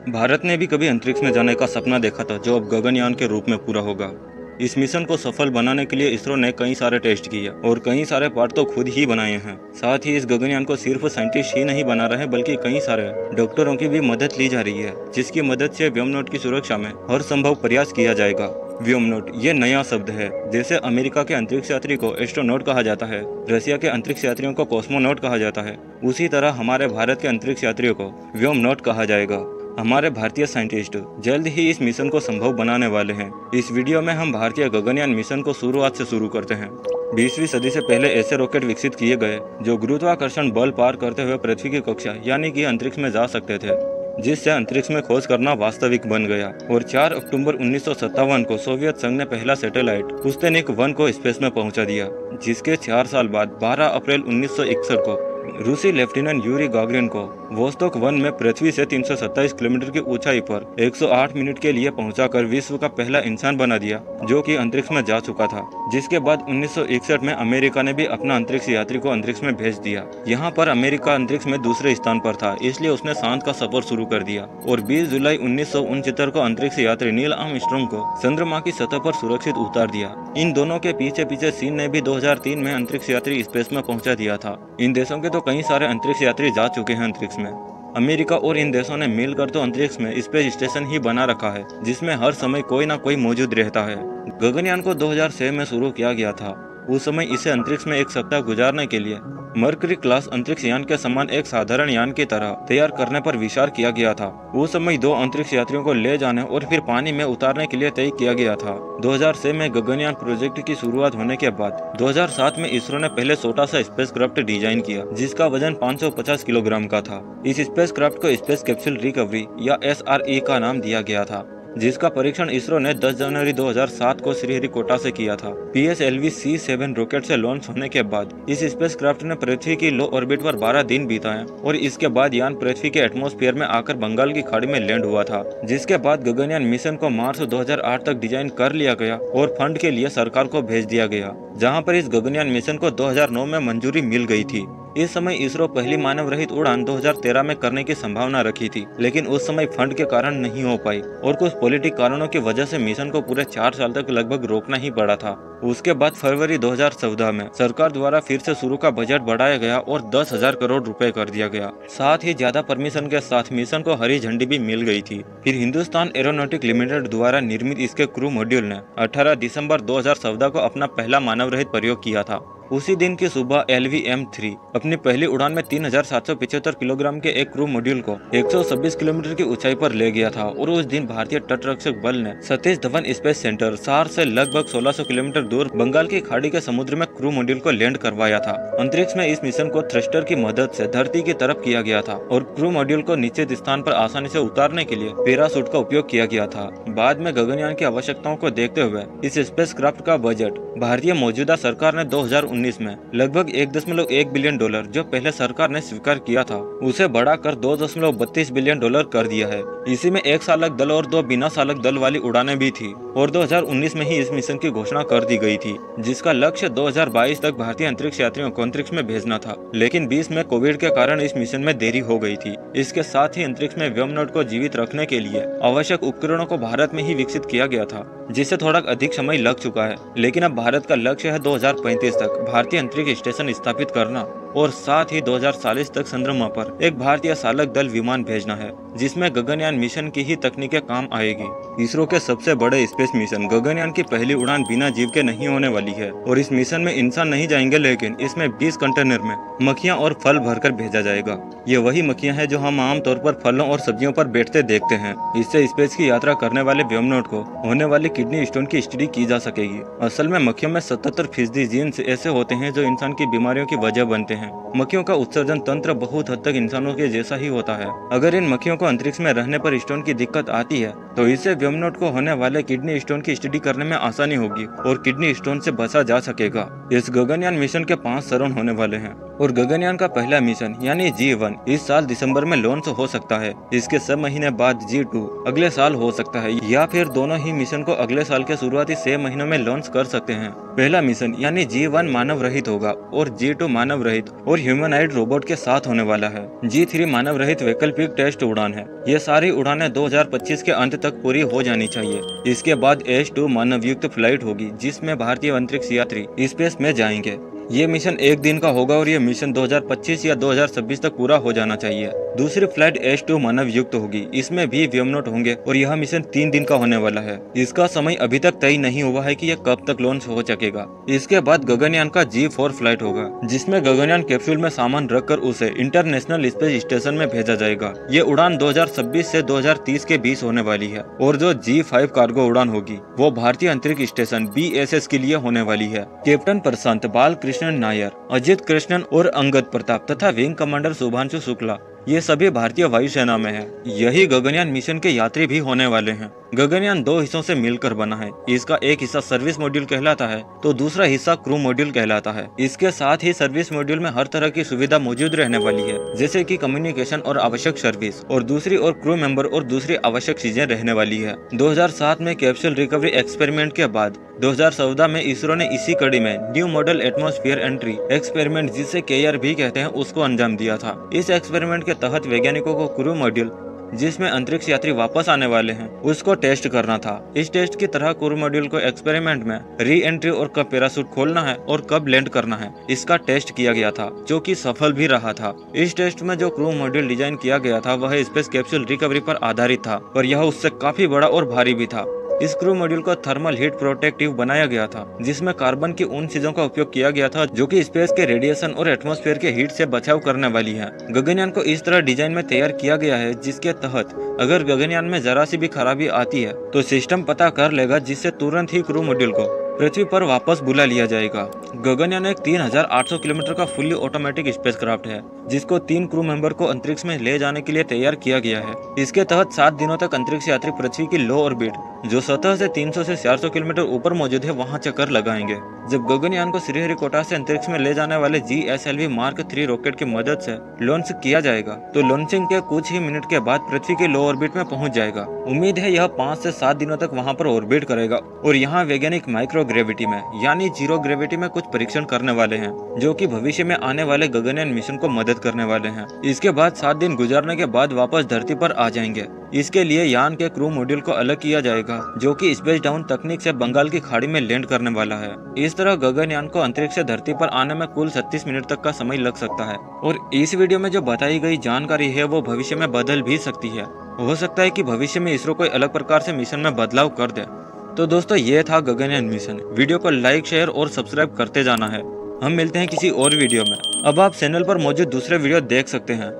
भारत ने भी कभी अंतरिक्ष में जाने का सपना देखा था, जो अब गगनयान के रूप में पूरा होगा। इस मिशन को सफल बनाने के लिए इसरो ने कई सारे टेस्ट किए और कई सारे पार्ट तो खुद ही बनाए हैं। साथ ही इस गगनयान को सिर्फ साइंटिस्ट ही नहीं बना रहे, बल्कि कई सारे डॉक्टरों की भी मदद ली जा रही है, जिसकी मदद से व्योमनौट की सुरक्षा में हर संभव प्रयास किया जाएगा। व्योमनौट ये नया शब्द है। जैसे अमेरिका के अंतरिक्ष यात्री को एस्ट्रोनॉट कहा जाता है, रशिया के अंतरिक्ष यात्रियों को कॉस्मोनॉट कहा जाता है, उसी तरह हमारे भारत के अंतरिक्ष यात्रियों को व्योमनौट कहा जाएगा। हमारे भारतीय साइंटिस्ट जल्द ही इस मिशन को संभव बनाने वाले हैं। इस वीडियो में हम भारतीय गगनयान मिशन को शुरुआत से शुरू करते हैं। 20वीं सदी से पहले ऐसे रॉकेट विकसित किए गए जो गुरुत्वाकर्षण बल पार करते हुए पृथ्वी की कक्षा यानी कि अंतरिक्ष में जा सकते थे, जिससे अंतरिक्ष में खोज करना वास्तविक बन गया। और 4 अक्टूबर 1957 को सोवियत संघ ने पहला सैटेलाइट पुस्तनिक 1 को स्पेस में पहुंचा दिया, जिसके 4 साल बाद 12 अप्रैल 1961 को रूसी लेफ्टिनेंट यूरी गागरिन को वोस्तोक 1 में पृथ्वी से 327 किलोमीटर की ऊंचाई पर 108 मिनट के लिए पहुंचाकर विश्व का पहला इंसान बना दिया, जो कि अंतरिक्ष में जा चुका था। जिसके बाद 1961 में अमेरिका ने भी अपना अंतरिक्ष यात्री को अंतरिक्ष में भेज दिया। यहाँ पर अमेरिका अंतरिक्ष में दूसरे स्थान पर था, इसलिए उसने चांद का सफर शुरू कर दिया और 20 जुलाई 1969 को अंतरिक्ष यात्री नील आर्मस्ट्रांग को चंद्रमा की सतह पर सुरक्षित उतार दिया। इन दोनों के पीछे पीछे चीन ने भी 2003 में अंतरिक्ष यात्री स्पेस में पहुंचा दिया था। इन देशों के तो कई सारे अंतरिक्ष यात्री जा चुके हैं अंतरिक्ष में। अमेरिका और इन देशों ने मिलकर तो अंतरिक्ष में स्पेस स्टेशन ही बना रखा है, जिसमें हर समय कोई ना कोई मौजूद रहता है। गगनयान को 2006 में शुरू किया गया था। उस समय इसे अंतरिक्ष में 1 सप्ताह गुजारने के लिए मर्करी क्लास अंतरिक्ष यान के समान एक साधारण यान की तरह तैयार करने पर विचार किया गया था। उस समय 2 अंतरिक्ष यात्रियों को ले जाने और फिर पानी में उतारने के लिए तय किया गया था। 2006 में गगनयान प्रोजेक्ट की शुरुआत होने के बाद 2007 में इसरो ने पहले छोटा सा स्पेसक्राफ्ट डिजाइन किया, जिसका वजन 550 किलोग्राम का था। इस स्पेसक्राफ्ट को स्पेस कैप्सूल रिकवरी या SRE का नाम दिया गया था, जिसका परीक्षण इसरो ने 10 जनवरी 2007 को श्रीहरिकोटा से किया था। PSLV C7 रॉकेट से लॉन्च होने के बाद इस स्पेसक्राफ्ट ने पृथ्वी की लो ऑर्बिट पर 12 दिन बिताए और इसके बाद यान पृथ्वी के एटमॉस्फेयर में आकर बंगाल की खाड़ी में लैंड हुआ था। जिसके बाद गगनयान मिशन को मार्च 2008 तक डिजाइन कर लिया गया और फंड के लिए सरकार को भेज दिया गया, जहाँ पर इस गगनयान मिशन को 2009 में मंजूरी मिल गई थी। इस समय इसरो पहली मानव रहित उड़ान 2013 में करने की संभावना रखी थी, लेकिन उस समय फंड के कारण नहीं हो पाई और कुछ पॉलिटिक कारणों की वजह से मिशन को पूरे 4 साल तक लगभग रोकना ही पड़ा था। उसके बाद फरवरी 2014 में सरकार द्वारा फिर से शुरू का बजट बढ़ाया गया और 10,000 करोड़ रुपए कर दिया गया। साथ ही ज्यादा परमिशन के साथ मिशन को हरी झंडी भी मिल गई थी। फिर हिंदुस्तान एरोनॉटिक लिमिटेड द्वारा निर्मित इसके क्रू मॉड्यूल ने 18 दिसंबर 2014 को अपना पहला मानव रहित प्रयोग किया था। उसी दिन की सुबह LVM-3 अपनी पहली उड़ान में 3775 किलोग्राम के एक क्रू मॉड्यूल को 126 किलोमीटर की ऊंचाई पर ले गया था और उस दिन भारतीय तटरक्षक बल ने सतीश धवन स्पेस सेंटर सार से लगभग 1600 किलोमीटर दूर बंगाल की खाड़ी के समुद्र में क्रू मॉड्यूल को लैंड करवाया था। अंतरिक्ष में इस मिशन को थ्रस्टर की मदद से धरती की तरफ किया गया था और क्रू मॉड्यूल को निश्चित स्थान पर आसानी से उतारने के लिए पैराशूट का उपयोग किया गया था। बाद में गगनयान की आवश्यकताओं को देखते हुए इस स्पेसक्राफ्ट का बजट भारतीय मौजूदा सरकार ने 2019 में लगभग 1.1 बिलियन डॉलर, जो पहले सरकार ने स्वीकार किया था, उसे बढ़ाकर 2.32 बिलियन डॉलर कर दिया है। इसी में 1 चालक दल और 2 बिना चालक दल वाली उड़ानें भी थी और 2019 में ही इस मिशन की घोषणा कर दी गई थी, जिसका लक्ष्य 2022 तक भारतीय अंतरिक्ष यात्रियों को अंतरिक्ष में भेजना था। लेकिन 20 में कोविड के कारण इस मिशन में देरी हो गई थी। इसके साथ ही अंतरिक्ष में व्योमनौट को जीवित रखने के लिए आवश्यक उपकरणों को भारत में ही विकसित किया गया था, जिससे थोड़ा अधिक समय लग चुका है। लेकिन अब भारत का लक्ष्य है 2035 तक भारतीय अंतरिक्ष स्टेशन स्थापित करना और साथ ही 2040 तक चंद्रमा पर एक भारतीय चालक दल विमान भेजना है, जिसमें गगनयान मिशन की ही तकनीकें काम आएगी। इसरो के सबसे बड़े स्पेस मिशन गगनयान की पहली उड़ान बिना जीव के नहीं होने वाली है और इस मिशन में इंसान नहीं जाएंगे, लेकिन इसमें 20 कंटेनर में मक्खियां और फल भरकर भेजा जाएगा। ये वही मक्खियां हैं जो हम आमतौर पर फलों और सब्जियों पर बैठते देखते हैं। इससे स्पेस की यात्रा करने वाले व्योमनौट को होने वाली किडनी स्टोन की स्टडी की जा सकेगी। असल में मक्खियों में 77% जीन्स ऐसे होते हैं जो इंसान की बीमारियों की वजह बनते हैं। मक्खियों का उत्सर्जन तंत्र बहुत हद तक इंसानों के जैसा ही होता है। अगर इन मक्खियों को अंतरिक्ष में रहने पर स्टोन की दिक्कत आती है तो इससे व्योमनॉट को होने वाले किडनी स्टोन की स्टडी करने में आसानी होगी और किडनी स्टोन से बचा जा सकेगा। इस गगनयान मिशन के 5 चरण होने वाले हैं और गगनयान का पहला मिशन यानी G1 इस साल दिसंबर में लॉन्च हो सकता है। इसके 6 महीने बाद G2 अगले साल हो सकता है, या फिर दोनों ही मिशन को अगले साल के शुरुआती 6 महीनों में लॉन्च कर सकते हैं। पहला मिशन यानी G1 मानव रहित होगा और G2 मानव रहित और ह्यूमनॉइड रोबोट के साथ होने वाला है। G3 मानव रहित वैकल्पिक टेस्ट उड़ान है। ये सारी उड़ानें 2025 के अंत तक पूरी हो जानी चाहिए। इसके बाद H2 मानव युक्त फ्लाइट होगी जिसमें भारतीय अंतरिक्ष यात्री स्पेस में जाएंगे। ये मिशन 1 दिन का होगा और ये मिशन 2025 या 2026 तक पूरा हो जाना चाहिए। दूसरी फ्लाइट H2 मानव युक्त होगी, इसमें भी व्योमनॉट होंगे और यह मिशन 3 दिन का होने वाला है। इसका समय अभी तक तय नहीं हुआ है कि यह कब तक लॉन्च हो सकेगा। इसके बाद गगनयान का G4 फ्लाइट होगा जिसमें गगनयान कैप्सूल में सामान रखकर उसे इंटरनेशनल स्पेस स्टेशन में भेजा जाएगा। ये उड़ान 2026 से 2030 के बीच होने वाली है और जो G5 कार्गो उड़ान होगी वो भारतीय अंतरिक्ष स्टेशन BSS के लिए होने वाली है। कैप्टन प्रशांत, बालकृष्णन नायर, अजित कृष्णन और अंगद प्रताप तथा विंग कमांडर शुभांशु शुक्ला ये सभी भारतीय वायुसेना में हैं। यही गगनयान मिशन के यात्री भी होने वाले हैं। गगनयान 2 हिस्सों से मिलकर बना है। इसका एक हिस्सा सर्विस मॉड्यूल कहलाता है तो दूसरा हिस्सा क्रू मॉड्यूल कहलाता है। इसके साथ ही सर्विस मॉड्यूल में हर तरह की सुविधा मौजूद रहने वाली है, जैसे कि कम्युनिकेशन और आवश्यक सर्विस, और दूसरी और क्रू मेंबर और दूसरी आवश्यक चीजें रहने वाली है। 2007 में कैप्सूल रिकवरी एक्सपेरिमेंट के बाद 2014 में इसरो ने इसी कड़ी में new model atmosphere entry experiment, जिसे KR भी कहते हैं, उसको अंजाम दिया था। इस एक्सपेरिमेंट के तहत वैज्ञानिकों को क्रू मॉड्यूल जिसमें अंतरिक्ष यात्री वापस आने वाले हैं उसको टेस्ट करना था। इस टेस्ट की तरह क्रू मॉड्यूल को एक्सपेरिमेंट में री एंट्री और कब पैराशूट खोलना है और कब लैंड करना है इसका टेस्ट किया गया था, जो कि सफल भी रहा था। इस टेस्ट में जो क्रू मॉड्यूल डिजाइन किया गया था वह स्पेस कैप्सूल रिकवरी पर आधारित था, पर यह उससे काफी बड़ा और भारी भी था। इस क्रू मॉड्यूल को थर्मल हीट प्रोटेक्टिव बनाया गया था, जिसमें कार्बन की उन चीजों का उपयोग किया गया था जो कि स्पेस के रेडिएशन और एटमॉस्फेयर के हीट से बचाव करने वाली है। गगनयान को इस तरह डिजाइन में तैयार किया गया है जिसके तहत अगर गगनयान में जरा सी भी खराबी आती है तो सिस्टम पता कर लेगा, जिससे तुरंत ही क्रू मॉड्यूल को पृथ्वी पर वापस बुला लिया जाएगा। गगनयान एक 3800 किलोमीटर का फुल्ली ऑटोमेटिक स्पेसक्राफ्ट है जिसको 3 क्रू मेंबर को अंतरिक्ष में ले जाने के लिए तैयार किया गया है। इसके तहत 7 दिनों तक अंतरिक्ष यात्री पृथ्वी की लो ऑर्बिट, जो सतह से 300 से 400 किलोमीटर ऊपर मौजूद है, वहां चक्कर लगाएंगे। जब गगनयान को श्रीहरिकोटा से अंतरिक्ष में ले जाने वाले GSLV Mark 3 रॉकेट की मदद से लॉन्च किया जाएगा तो लॉन्चिंग के कुछ ही मिनट के बाद पृथ्वी की लो ऑर्बिट में पहुंच जाएगा। उम्मीद है यह 5 से 7 दिनों तक वहां पर ऑर्बिट करेगा और यहाँ वैज्ञानिक माइक्रो ग्रेविटी में यानी जीरो ग्रेविटी में कुछ परीक्षण करने वाले हैं, जो कि भविष्य में आने वाले गगनयान मिशन को मदद करने वाले हैं। इसके बाद 7 दिन गुजारने के बाद वापस धरती पर आ जाएंगे। इसके लिए यान के क्रू मॉड्यूल को अलग किया जाएगा, जो कि स्पेस डाउन तकनीक से बंगाल की खाड़ी में लैंड करने वाला है। इस तरह गगनयान को अंतरिक्ष से धरती पर आने में कुल 36 मिनट तक का समय लग सकता है। और इस वीडियो में जो बताई गई जानकारी है वो भविष्य में बदल भी सकती है। हो सकता है कि भविष्य में इसरो कोई अलग प्रकार से मिशन में बदलाव कर दे। तो दोस्तों, ये था गगनयान मिशन। वीडियो को लाइक, शेयर और सब्सक्राइब करते जाना है। हम मिलते हैं किसी और वीडियो में। अब आप चैनल पर मौजूद दूसरे वीडियो देख सकते हैं।